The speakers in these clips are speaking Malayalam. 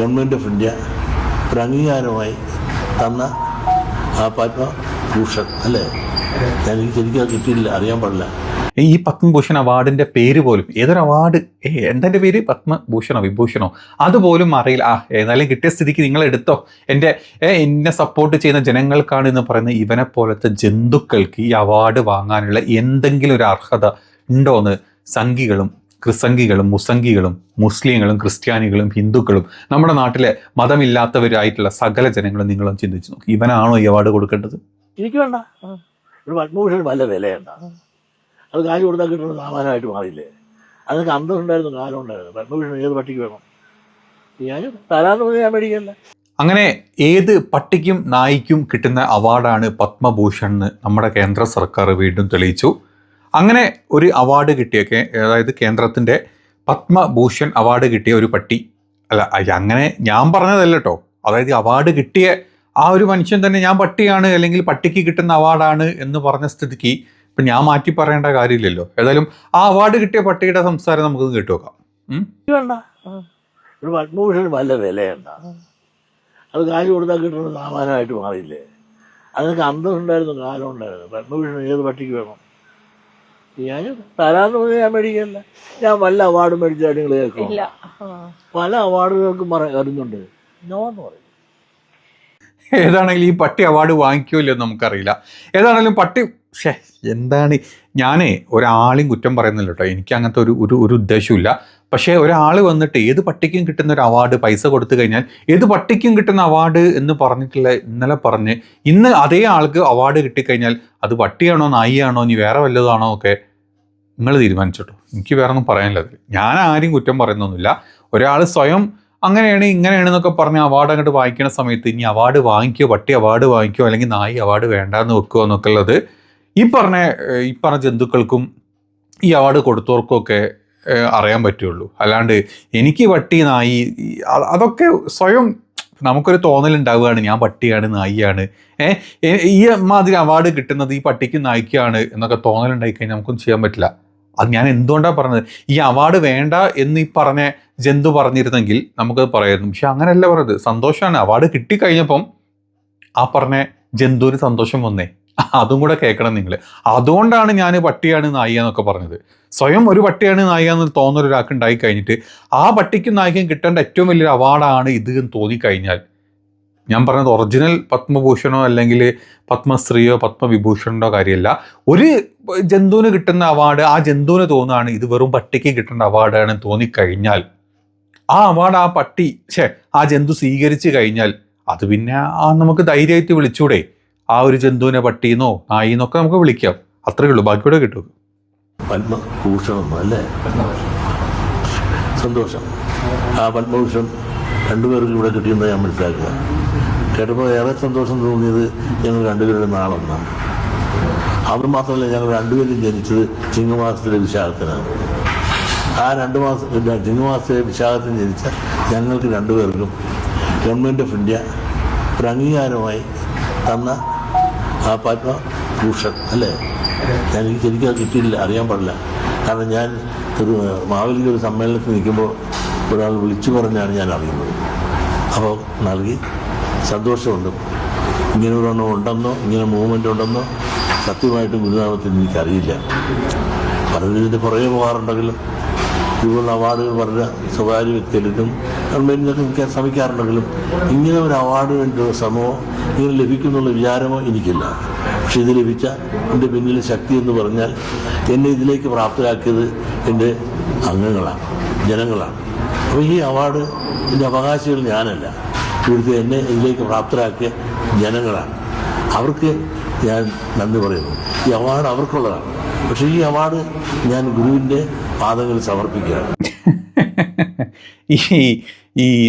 ഗവൺമെൻറ് ഓഫ് ഇന്ത്യ ഒരു അംഗീകാരമായി തന്ന ആ പത്മഭൂഷൺ അല്ലേ, എനിക്ക് ശരിക്കും അത് കിട്ടിയില്ല, അറിയാൻ പാടില്ല. ഈ പത്മഭൂഷൺ അവാർഡിൻ്റെ പേര് പോലും ഏതൊരു അവാർഡ് എന്താ പേര്, പത്മഭൂഷണോ വിഭൂഷണോ അതുപോലും അറിയില്ല. ഏതായാലും കിട്ടിയ സ്ഥിതിക്ക് നിങ്ങൾ എടുത്തോ, എന്നെ സപ്പോർട്ട് ചെയ്യുന്ന ജനങ്ങൾക്കാണ് എന്ന് പറയുന്ന ഇവനെ പോലത്തെ ജന്തുക്കൾക്ക് ഈ അവാർഡ് വാങ്ങാനുള്ള എന്തെങ്കിലും ഒരു അർഹത ഉണ്ടോയെന്ന് സംഘികളും ക്രിസംഘികളും മുസംഘികളും മുസ്ലിങ്ങളും ക്രിസ്ത്യാനികളും ഹിന്ദുക്കളും നമ്മുടെ നാട്ടിലെ മതമില്ലാത്തവരായിട്ടുള്ള സകല ജനങ്ങളും നിങ്ങളും ചിന്തിച്ചു നോക്കി, ഇവനാണോ ഈ അവാർഡ് കൊടുക്കേണ്ടത്? എനിക്ക് വേണ്ട. ഒരു പത്മഭൂഷൺ നല്ല വിലയുണ്ട, അത് കാശ് കൊടുത്താൽ കിട്ടുന്ന സാമാനമായിട്ട് മാറിയില്ലേ. അതൊക്കെ അന്തസ്സുണ്ടായിരുന്നു, കാലം ഉണ്ടായിരുന്നു. പത്മഭൂഷൺ ഏത് പട്ടിക്ക് വേണം? ഞാൻ തരാന്ന് പറഞ്ഞാൽ ഞാൻ മേടിക്കല്ല. അങ്ങനെ ഏത് പട്ടിക്കും നായിക്കും കിട്ടുന്ന അവാർഡാണ് പത്മഭൂഷൺ എന്ന് നമ്മുടെ കേന്ദ്ര സർക്കാർ വീണ്ടും തെളിയിച്ചു. അങ്ങനെ ഒരു അവാർഡ് കിട്ടിയൊക്കെ, അതായത് കേന്ദ്രത്തിൻ്റെ പത്മഭൂഷൺ അവാർഡ് കിട്ടിയ ഒരു പട്ടി അല്ല, അങ്ങനെ ഞാൻ പറഞ്ഞതല്ല കേട്ടോ, അതായത് അവാർഡ് കിട്ടിയ ആ ഒരു മനുഷ്യൻ തന്നെ ഞാൻ പട്ടിയാണ് അല്ലെങ്കിൽ പട്ടിക്ക് കിട്ടുന്ന അവാർഡാണ് എന്ന് പറഞ്ഞ സ്ഥിതിക്ക് ഇപ്പം ഞാൻ മാറ്റി പറയേണ്ട കാര്യമില്ലല്ലോ. ഏതായാലും ആ അവാർഡ് കിട്ടിയ പട്ടിയുടെ സംസാരം നമുക്കൊന്ന് കേട്ടു നോക്കാം. വേണ്ട. ഒരു പത്മഭൂഷൺ നല്ല വിലയുണ്ട, അത് കാശ് കൊടുത്താൽ കിട്ടുന്ന സാമാനമായിട്ട് മാറിയില്ലേ. അതൊക്കെ അന്തസ്സുണ്ടായിരുന്നു, കാലം ഉണ്ടായിരുന്നു. പത്മഭൂഷൺ ഏത് പട്ടിക്ക് വേണം? ഞാൻ തരാന്ന് പറഞ്ഞാൽ ഞാൻ മേടിക്കല്ല. ഞാൻ വല്ല അവാർഡ് മേടിച്ചാൽ നിങ്ങൾ കേൾക്കും. പല അവാർഡുകൾക്കും വരുന്നുണ്ട്, നോ എന്ന് പറയും. ഏതാണെങ്കിലും ഈ പട്ടി അവാർഡ് വാങ്ങിക്കുമോ ഇല്ലെന്ന് നമുക്കറിയില്ല. ഏതാണെങ്കിലും പട്ടി എന്താണ്, ഞാനേ ഒരാളെയും കുറ്റം പറയുന്നില്ല കേട്ടോ, എനിക്ക് അങ്ങനത്തെ ഒരു ഉദ്ദേശമില്ല. പക്ഷേ ഒരാൾ വന്നിട്ട് ഏത് പട്ടിക്കും കിട്ടുന്ന ഒരു അവാർഡ് പൈസ കൊടുത്തു കഴിഞ്ഞാൽ ഏത് പട്ടിക്കും കിട്ടുന്ന അവാർഡ് എന്ന് പറഞ്ഞിട്ടുള്ള ഇന്നലെ പറഞ്ഞ് ഇന്ന് അതേ ആൾക്ക് അവാർഡ് കിട്ടിക്കഴിഞ്ഞാൽ അത് പട്ടിയാണോ നായിയാണോ ഇനി വേറെ വല്ലതാണോ ഒക്കെ നിങ്ങൾ തീരുമാനിച്ചോട്ടോ, എനിക്ക് വേറെ ഒന്നും പറയാനില്ല. ഞാൻ ആരും കുറ്റം പറയുന്നൊന്നുമില്ല. ഒരാൾ സ്വയം അങ്ങനെയാണ് ഇങ്ങനെയാണെന്നൊക്കെ പറഞ്ഞ് അവാർഡ് അങ്ങോട്ട് വാങ്ങിക്കുന്ന സമയത്ത് ഇനി അവാർഡ് വാങ്ങിക്കോ, പട്ടി അവാർഡ് വാങ്ങിക്കോ അല്ലെങ്കിൽ നായി അവാർഡ് വേണ്ടാന്ന് വെക്കുമോ എന്നൊക്കെ ഉള്ളത് ഈ പറഞ്ഞ ജന്തുക്കൾക്കും ഈ അവാർഡ് കൊടുത്തവർക്കും ഒക്കെ അറിയാൻ പറ്റുള്ളൂ. അല്ലാണ്ട് എനിക്ക് പട്ടി നായി അതൊക്കെ സ്വയം നമുക്കൊരു തോന്നലുണ്ടാവുകയാണ്, ഞാൻ പട്ടിയാണ് നായിയാണ്, ഈ മാതിരി അവാർഡ് കിട്ടുന്നത് ഈ പട്ടിക്കും നായിക്കാണ് എന്നൊക്കെ തോന്നലുണ്ടായി കഴിഞ്ഞാൽ നമുക്കൊന്നും ചെയ്യാൻ പറ്റില്ല. അത് ഞാൻ എന്തുകൊണ്ടാണ് പറഞ്ഞത്, ഈ അവാർഡ് വേണ്ട എന്ന് ഈ പറഞ്ഞ ജന്തു പറഞ്ഞിരുന്നെങ്കിൽ നമുക്കത് പറയായിരുന്നു. പക്ഷെ അങ്ങനെയല്ല പറഞ്ഞത്, സന്തോഷമാണ്. അവാർഡ് കിട്ടിക്കഴിഞ്ഞപ്പം ആ പറഞ്ഞ ജന്തുവിന് സന്തോഷം വന്നേ, അതും കൂടെ കേൾക്കണം നിങ്ങൾ. അതുകൊണ്ടാണ് ഞാൻ പട്ടിയാണ് നായിക എന്നൊക്കെ പറഞ്ഞത്. സ്വയം ഒരു പട്ടിയാണ് നായിക എന്ന് തോന്നൽ ഒരാൾക്ക് ഉണ്ടായി കഴിഞ്ഞിട്ട് ആ പട്ടിക്കും നായികയും കിട്ടേണ്ട ഏറ്റവും വലിയൊരു അവാർഡാണ് ഇത് എന്ന് തോന്നിക്കഴിഞ്ഞാൽ, ഞാൻ പറഞ്ഞത് ഒറിജിനൽ പത്മഭൂഷണോ അല്ലെങ്കിൽ പത്മശ്രീയോ പത്മവിഭൂഷണോ കാര്യമല്ല, ഒരു ജന്തുവിന് കിട്ടുന്ന അവാർഡ് ആ ജന്തുവിന് തോന്നുകയാണ് ഇത് വെറും പട്ടിക്ക് കിട്ടേണ്ട അവാർഡാണ് തോന്നിക്കഴിഞ്ഞാൽ ആ അവാർഡ് ആ ജന്തു സ്വീകരിച്ചു കഴിഞ്ഞാൽ അത് പിന്നെ നമുക്ക് ധൈര്യമായിട്ട് വിളിച്ചൂടെ, ആ ഒരു ജന്തുവിനെ പട്ടീന്നോ നായിന്നൊക്കെ നമുക്ക് വിളിക്കാം, അത്രയേ ഉള്ളൂ. ബാക്കിയോടെ കിട്ടും. പത്മഭൂഷണം അല്ലേ, സന്തോഷം. ആ പത്മഭൂഷൺ രണ്ടുപേർക്കും ഇവിടെ കിട്ടിയെന്ന് ഞാൻ മനസ്സിലാക്കുക. കേട്ടപ്പോൾ ഏറെ സന്തോഷം തോന്നിയത് ഞങ്ങൾ രണ്ടുപേരുടെ നാളൊന്നാണ്. അത് മാത്രമല്ല, ഞങ്ങൾ രണ്ടുപേരും ജനിച്ചത് ചിങ്ങമാസത്തിലെ വിശാഖത്തിനാണ്. ആ ചിങ്ങമാസത്തിലെ വിശാഖത്തിന് ജനിച്ച ഞങ്ങൾക്ക് രണ്ടുപേർക്കും ഗവൺമെൻറ് ഓഫ് ഇന്ത്യ ഒരു അംഗീകാരമായി തന്ന ആ പത്മഭൂഷൺ അല്ലേ, എനിക്ക് ശരിക്കും അത് കിട്ടിയില്ല, അറിയാൻ പാടില്ല. കാരണം ഞാൻ മാവേലിക്ക് ഒരു സമ്മേളനത്തിൽ നിൽക്കുമ്പോൾ ഒരാൾ വിളിച്ചു പറഞ്ഞാണ് ഞാൻ അറിയുന്നത്. അപ്പോൾ നൽകി, സന്തോഷമുണ്ട്. ഇങ്ങനെ ഒരെണ്ണം ഉണ്ടെന്നോ ഇങ്ങനെ മൂവ്മെൻ്റ് ഉണ്ടെന്നോ സത്യമായിട്ടും ഗുരുനാമത്തിൽ എനിക്കറിയില്ല. പലതിൻ്റെ പുറകെ പോകാറുണ്ടെങ്കിലും ഇതുപോലുള്ള അവാർഡുകൾ വളരെ സ്വകാര്യ വ്യക്തികൾക്കും ഗവൺമെൻറ്റിനൊക്കെ നിൽക്കാൻ ശ്രമിക്കാറുണ്ടെങ്കിലും ഇങ്ങനെ ഒരു അവാർഡ് വേണ്ട ശ്രമമോ ഇങ്ങനെ ലഭിക്കുന്നുള്ള വിചാരമോ എനിക്കില്ല. പക്ഷെ ഇത് ലഭിച്ച എൻ്റെ പിന്നിലെ ശക്തി എന്ന് പറഞ്ഞാൽ എന്നെ ഇതിലേക്ക് പ്രാപ്തരാക്കിയത് എൻ്റെ അംഗങ്ങളാണ്, ജനങ്ങളാണ്. അപ്പോൾ ഈ അവാർഡ് എൻ്റെ അവകാശികൾ ഞാനല്ല, ഇവിടുത്തെ എന്നെ ഇതിലേക്ക് പ്രാപ്തരാക്കിയ ജനങ്ങളാണ്. അവർക്ക് ഞാൻ നന്ദി പറയുന്നു. ഈ അവാർഡ് അവർക്കുള്ളതാണ്. പക്ഷേ ഈ അവാർഡ് ഞാൻ ഗുരുവിൻ്റെ പാദങ്ങളിൽ സമർപ്പിക്കുകയാണ്.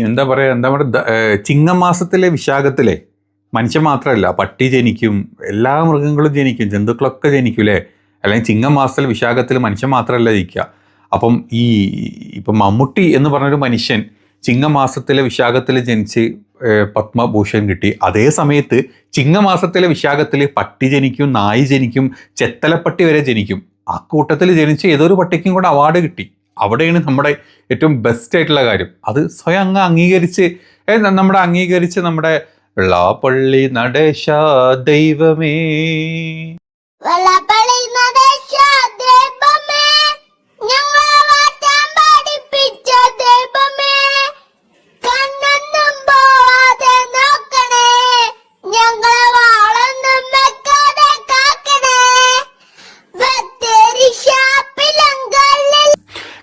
എന്താ പറയുക ചിങ്ങമാസത്തിലെ വിശാഖത്തിലെ മനുഷ്യൻ മാത്രമല്ല പട്ടി ജനിക്കും, എല്ലാ മൃഗങ്ങളും ജനിക്കും, ജന്തുക്കളൊക്കെ ജനിക്കൂലേ. അല്ലെങ്കിൽ ചിങ്ങമാസത്തിലെ വിശാഖത്തിൽ മനുഷ്യൻ മാത്രമല്ല ജനിക്കുക. അപ്പം ഇപ്പം മമ്മൂട്ടി എന്ന് പറഞ്ഞൊരു മനുഷ്യൻ ചിങ്ങമാസത്തിലെ വിശാഖത്തിൽ ജനിച്ച് പത്മഭൂഷൺ കിട്ടി. അതേ സമയത്ത് ചിങ്ങമാസത്തിലെ വിശാഖത്തിൽ പട്ടി ജനിക്കും, നായി ജനിക്കും, ചെത്തലപ്പട്ടി വരെ ജനിക്കും. ആ കൂട്ടത്തിൽ ജനിച്ച് ഏതൊരു പട്ടിക്കും കൂടെ അവാർഡ് കിട്ടി. അവിടെയാണ് നമ്മുടെ ഏറ്റവും ബെസ്റ്റ് ആയിട്ടുള്ള കാര്യം. അത് സ്വയം അങ്ങ് അംഗീകരിച്ച് നമ്മുടെ വെള്ളാപ്പള്ളി നടേശ ദൈവമേ, വെള്ളാപ്പള്ളി നടേശ ദൈവമേ, ഞങ്ങളെ വാഴ്ത്താൻ പഠിപ്പിച്ച ദൈവമേ, കണ്ണൊന്നും പോവാതെ നോക്കണേ, ഞങ്ങളെ വാളൊന്നും വെക്കാതെ കാക്കണേ, ബത്തേരി ഷാപ്പിലങ്കല്ലിൽ.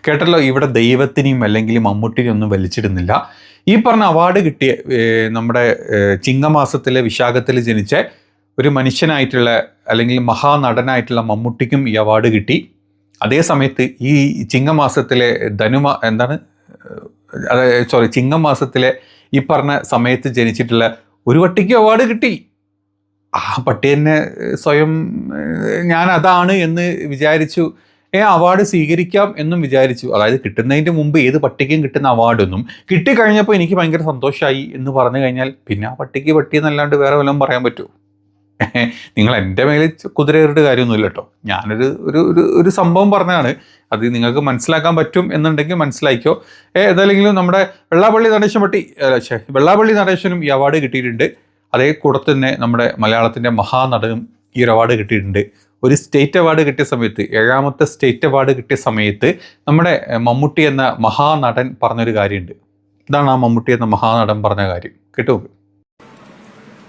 കേട്ടല്ലോ, ഇവിടെ ദൈവത്തിനെയും അല്ലെങ്കിൽ മമ്മൂട്ടിനെയും ഒന്നും വലിച്ചിടുന്നില്ല. ഈ പറഞ്ഞ അവാർഡ് കിട്ടിയ നമ്മുടെ ചിങ്ങമാസത്തിലെ വിശാഖത്തിൽ ജനിച്ച ഒരു മനുഷ്യനായിട്ടുള്ള അല്ലെങ്കിൽ മഹാനടനായിട്ടുള്ള മമ്മൂട്ടിക്കും ഈ അവാർഡ് കിട്ടി. അതേ സമയത്ത് ഈ ചിങ്ങമാസത്തിലെ ചിങ്ങമാസത്തിലെ ഈ പറഞ്ഞ സമയത്ത് ജനിച്ചിട്ടുള്ള ഒരു പട്ടിക്ക് അവാർഡ് കിട്ടി. ആ പട്ടി തന്നെ സ്വയം ഞാൻ അതാണ് എന്ന് വിചാരിച്ചു, അവാർഡ് സ്വീകരിക്കാം എന്നും വിചാരിച്ചു. അതായത് കിട്ടുന്നതിൻ്റെ മുമ്പ് ഏത് പട്ടിക്കും കിട്ടുന്ന അവാർഡൊന്നും കിട്ടിക്കഴിഞ്ഞപ്പോൾ എനിക്ക് ഭയങ്കര സന്തോഷമായി എന്ന് പറഞ്ഞു കഴിഞ്ഞാൽ പിന്നെ ആ പട്ടിക്ക് പട്ടിയെന്നല്ലാണ്ട് വേറെ വല്ലതും പറയാൻ പറ്റുമോ? നിങ്ങൾ എൻ്റെ മേലെ കുതിരയേറിട്ട് കാര്യമൊന്നുമില്ല കേട്ടോ. ഞാനൊരു ഒരു സംഭവം പറഞ്ഞതാണ്. അത് നിങ്ങൾക്ക് മനസ്സിലാക്കാൻ പറ്റും എന്നുണ്ടെങ്കിൽ മനസ്സിലാക്കിയോ. ഏതായാലും നമ്മുടെ വെള്ളാപ്പള്ളി നടേശനും ഈ അവാർഡ് കിട്ടിയിട്ടുണ്ട്. അതേ കൂടെ തന്നെ നമ്മുടെ മലയാളത്തിൻ്റെ മഹാനടനും ഈ ഒരു അവാർഡ് കിട്ടിയിട്ടുണ്ട്. ഒരു സ്റ്റേറ്റ് അവാർഡ് കിട്ടിയ സമയത്ത്, 7ാമത്തെ സ്റ്റേറ്റ് അവാർഡ് കിട്ടിയ സമയത്ത് നമ്മുടെ മമ്മൂട്ടി എന്ന മഹാനടൻ പറഞ്ഞൊരു കാര്യമുണ്ട്. ഇതാണ് ആ മമ്മൂട്ടി എന്ന മഹാനടൻ പറഞ്ഞ കാര്യം. കേട്ടോ.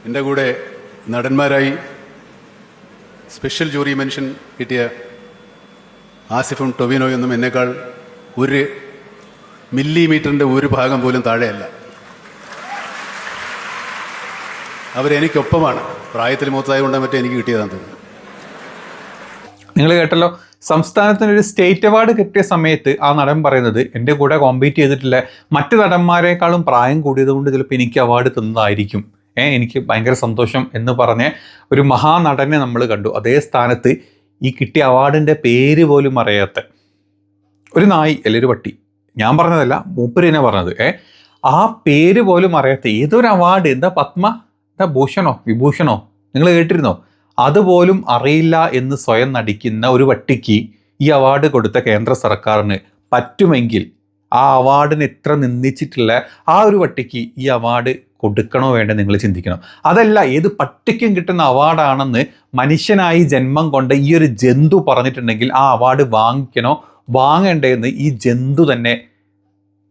എൻ്റെ കൂടെ നടന്മാരായി സ്പെഷ്യൽ ജൂറി മെൻഷൻ കിട്ടിയ ആസിഫും ടൊവിനോയൊന്നും എന്നേക്കാൾ 1 മില്ലിമീറ്ററിൻ്റെ ഒരു ഭാഗം പോലും താഴെയല്ല. അവരെനിക്കൊപ്പമാണ്. പ്രായത്തിൽ മൂത്തായത് കൊണ്ട് മറ്റേ എനിക്ക് കിട്ടിയതാണെന്ന് തോന്നുന്നു. നിങ്ങൾ കേട്ടല്ലോ, സംസ്ഥാനത്തിനൊരു സ്റ്റേറ്റ് അവാർഡ് കിട്ടിയ സമയത്ത് ആ നടൻ പറയുന്നത് എൻ്റെ കൂടെ കോമ്പീറ്റ് ചെയ്തിട്ടുള്ള മറ്റ് നടന്മാരെക്കാളും പ്രായം കൂടിയത് കൊണ്ട് ചിലപ്പോൾ എനിക്ക് അവാർഡ് തന്നതായിരിക്കും, എനിക്ക് ഭയങ്കര സന്തോഷം എന്ന് പറഞ്ഞ ഒരു മഹാനടനെ നമ്മൾ കണ്ടു. അതേ സ്ഥാനത്ത് ഈ കിട്ടിയ അവാർഡിൻ്റെ പേര് പോലും അറിയാത്ത ഒരു നായി അല്ലെങ്കിൽ ഒരു പട്ടി, ഞാൻ പറഞ്ഞതല്ല മൂപ്പര് തന്നെ പറഞ്ഞത്, ആ പേര് പോലും അറിയാത്ത ഏതൊരു അവാർഡ്, എന്താ പത്മ, എന്താ ഭൂഷണോ വിഭൂഷണോ, നിങ്ങൾ കേട്ടിരുന്നോ? അതുപോലും അറിയില്ല എന്ന് സ്വയം നടിക്കുന്ന ഒരു പട്ടിക്ക് ഈ അവാർഡ് കൊടുത്ത കേന്ദ്ര സർക്കാരിന് പറ്റുമെങ്കിൽ ആ അവാർഡിന് എത്ര നിന്ദിച്ചിട്ടുള്ള ആ ഒരു പട്ടിക്ക് ഈ അവാർഡ് കൊടുക്കണോ വേണ്ടേ നിങ്ങൾ ചിന്തിക്കണം. അതല്ല, ഏത് പട്ടിക്കും കിട്ടുന്ന അവാർഡാണെന്ന് മനുഷ്യനായി ജന്മം കൊണ്ട് ഈ ഒരു ജന്തു പറഞ്ഞിട്ടുണ്ടെങ്കിൽ ആ അവാർഡ് വാങ്ങിക്കണോ വാങ്ങേണ്ടതെന്ന് ഈ ജന്തു തന്നെ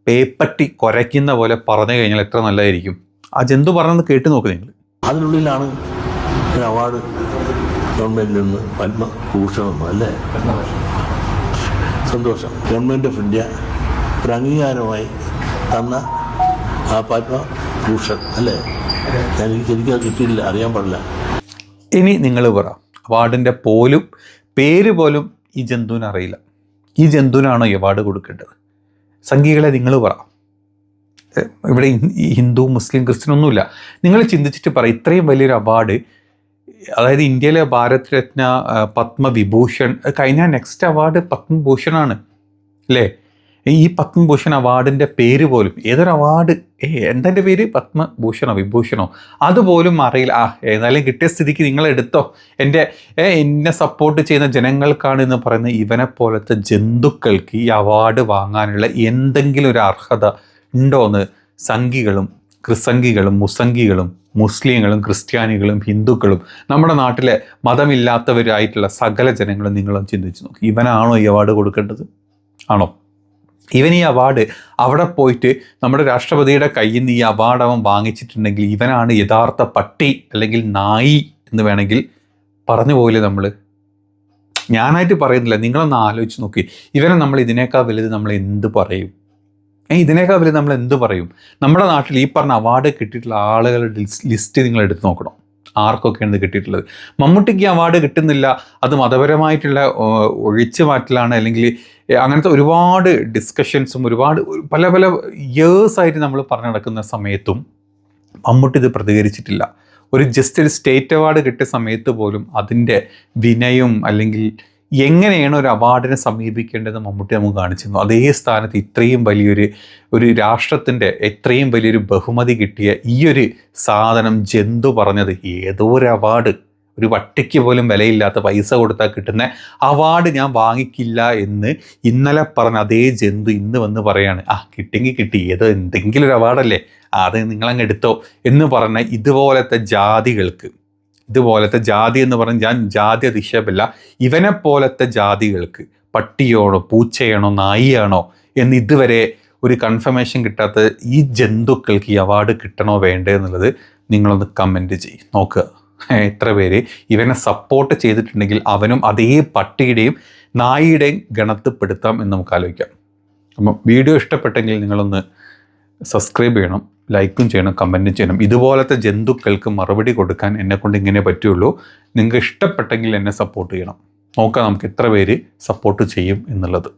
പേപ്പട്ടി കുരയ്ക്കുന്ന പോലെ പറഞ്ഞു കഴിഞ്ഞാൽ എത്ര നല്ലതായിരിക്കും. ആ ജന്തു പറഞ്ഞത് കേട്ട് നോക്ക് നിങ്ങൾ. അതിനുള്ളിലാണ് ഒരു അവാർഡ് ഗവൺമെൻറ്റിൽ നിന്ന് പത്മഭൂഷണം അല്ലേ. സന്തോഷം. ഗവൺമെൻറ് ഓഫ് ഇന്ത്യ ഒരു അംഗീകാരമായി തന്ന ആ പത്മഭൂഷൺ അല്ലേ. എനിക്ക് ശരിക്കും അത് കിട്ടിയില്ല, അറിയാൻ പാടില്ല. ഇനി നിങ്ങൾ പറ, അവാർഡിൻ്റെ പോലും പേര് പോലും ഈ ജന്തുവിന് അറിയില്ല. ഈ ജന്തുവിനാണോ ഈ അവാർഡ് കൊടുക്കേണ്ടത്? സംഘികളെ നിങ്ങൾ പറ. ഇവിടെ ഹിന്ദു മുസ്ലിം ക്രിസ്ത്യൻ ഒന്നുമില്ല. നിങ്ങൾ ചിന്തിച്ചിട്ട് പറ, ഇത്രയും വലിയൊരു അവാർഡ്, അതായത് ഇന്ത്യയിലെ ഭാരത് രത്ന, പത്മവിഭൂഷൺ കഴിഞ്ഞാൽ നെക്സ്റ്റ് അവാർഡ് പത്മഭൂഷണാണ് അല്ലേ. ഈ പത്മഭൂഷൺ അവാർഡിൻ്റെ പേര് പോലും, ഏതൊരു അവാർഡ്, എന്തെൻ്റെ പേര് പത്മഭൂഷണോ വിഭൂഷണോ അതുപോലും അറിയില്ല. ഏതായാലും കിട്ടിയ സ്ഥിതിക്ക് നിങ്ങൾ എടുത്തോ, എന്നെ സപ്പോർട്ട് ചെയ്യുന്ന ജനങ്ങൾക്കാണ് എന്ന് പറയുന്ന ഇവനെ പോലത്തെ ജന്തുക്കൾക്ക് ഈ അവാർഡ് വാങ്ങാനുള്ള എന്തെങ്കിലും ഒരു അർഹത ഉണ്ടോയെന്ന് സംഘികളും ക്രിസംഘികളും മുസംഘികളും മുസ്ലിങ്ങളും ക്രിസ്ത്യാനികളും ഹിന്ദുക്കളും നമ്മുടെ നാട്ടിലെ മതമില്ലാത്തവരായിട്ടുള്ള സകല ജനങ്ങളും നിങ്ങളും ചിന്തിച്ച് നോക്കി. ഇവനാണോ ഈ അവാർഡ് കൊടുക്കേണ്ടത്? ആണോ? ഇവൻ ഈ അവാർഡ് അവിടെ പോയിട്ട് നമ്മുടെ രാഷ്ട്രപതിയുടെ കയ്യിൽ നിന്ന് ഈ അവാർഡ് അവൻ വാങ്ങിച്ചിട്ടുണ്ടെങ്കിൽ ഇവനാണ് യഥാർത്ഥ പട്ടി അല്ലെങ്കിൽ നായി എന്ന് വേണമെങ്കിൽ പറഞ്ഞു പോയില്ലേ നമ്മൾ. ഞാനായിട്ട് പറയുന്നില്ല, നിങ്ങളൊന്ന് ആലോചിച്ച് നോക്കി. ഇവനെ നമ്മൾ ഇതിനേക്കാൾ വലുത് നമ്മൾ എന്ത് പറയും? ഇതിനേക്കാൾ വലുത് നമ്മൾ എന്ത് പറയും? നമ്മുടെ നാട്ടിൽ ഈ പറഞ്ഞ അവാർഡ് കിട്ടിയിട്ടുള്ള ആളുകളുടെ ലിസ്റ്റ് നിങ്ങൾ എടുത്ത് നോക്കണം, ആർക്കൊക്കെയാണ് ഇത് കിട്ടിയിട്ടുള്ളത്. മമ്മൂട്ടിക്ക് അവാർഡ് കിട്ടുന്നില്ല, അത് മതപരമായിട്ടുള്ള ഒഴിച്ചു മാറ്റലാണ്, അല്ലെങ്കിൽ അങ്ങനത്തെ ഒരുപാട് ഡിസ്കഷൻസും ഒരുപാട് പല പല ഇയേഴ്സായിട്ട് നമ്മൾ പറഞ്ഞു നടക്കുന്ന സമയത്തും മമ്മൂട്ടി ഇത് പ്രതികരിച്ചിട്ടില്ല. ഒരു ജസ്റ്റ് ഒരു സ്റ്റേറ്റ് അവാർഡ് കിട്ടിയ സമയത്ത് പോലും അതിൻ്റെ വിനയം അല്ലെങ്കിൽ എങ്ങനെയാണ് ഒരു അവാർഡിനെ സമീപിക്കേണ്ടതെന്ന് മമ്മൂട്ടി നമുക്ക് കാണിച്ചിരുന്നു. അതേ സ്ഥാനത്ത് ഇത്രയും ഒരു രാഷ്ട്രത്തിൻ്റെ എത്രയും വലിയൊരു ബഹുമതി കിട്ടിയ ഈ ഒരു സാധനം ജന്തു പറഞ്ഞത് ഏതോ ഒരു അവാർഡ് ഒരു പട്ടിക്ക് പോലും വിലയില്ലാത്ത പൈസ കൊടുത്താൽ കിട്ടുന്ന അവാർഡ് ഞാൻ വാങ്ങിക്കില്ല എന്ന് ഇന്നലെ പറഞ്ഞ അതേ ജന്തു ഇന്ന് വന്ന് പറയാണ്, കിട്ടിയെങ്കിൽ കിട്ടി, ഏതോ എന്തെങ്കിലും ഒരു അവാർഡല്ലേ, അത് നിങ്ങളങ്ങ് എടുത്തോ എന്ന് പറഞ്ഞ ഇതുപോലത്തെ ജാതികൾക്ക്, ഇതുപോലത്തെ ജാതി എന്ന് പറഞ്ഞ് ഞാൻ ജാതി അധിക്ഷേപമില്ല, ഇവനെ പോലത്തെ ജാതികൾക്ക് പട്ടിയാണോ പൂച്ചയാണോ നായിയാണോ എന്ന് ഇതുവരെ ഒരു കൺഫർമേഷൻ കിട്ടാത്ത ഈ ജന്തുക്കൾക്ക് ഈ അവാർഡ് കിട്ടണോ വേണ്ടേ എന്നുള്ളത് നിങ്ങളൊന്ന് കമൻറ്റ് ചെയ്യും. നോക്കുക എത്ര പേര് ഇവനെ സപ്പോർട്ട് ചെയ്തിട്ടുണ്ടെങ്കിൽ അവനും അതേ പട്ടിയുടെയും നായിയുടെയും ഗണത്തിൽപ്പെടുത്താം എന്ന് നമുക്ക് ആലോചിക്കാം. അപ്പം വീഡിയോ ഇഷ്ടപ്പെട്ടെങ്കിൽ നിങ്ങളൊന്ന് സബ്സ്ക്രൈബ് ചെയ്യണം, ലൈക്കും ചെയ്യണം, കമൻറ്റും ചെയ്യണം. ഇതുപോലത്തെ ജന്തുക്കൾക്ക് മറുപടി കൊടുക്കാൻ എന്നെക്കൊണ്ട് ഇങ്ങനെ പറ്റുള്ളൂ. നിങ്ങൾക്ക് ഇഷ്ടപ്പെട്ടെങ്കിൽ എന്നെ സപ്പോർട്ട് ചെയ്യണം. നോക്കാം നമുക്ക് എത്ര പേര് സപ്പോർട്ട് ചെയ്യും എന്നുള്ളത്.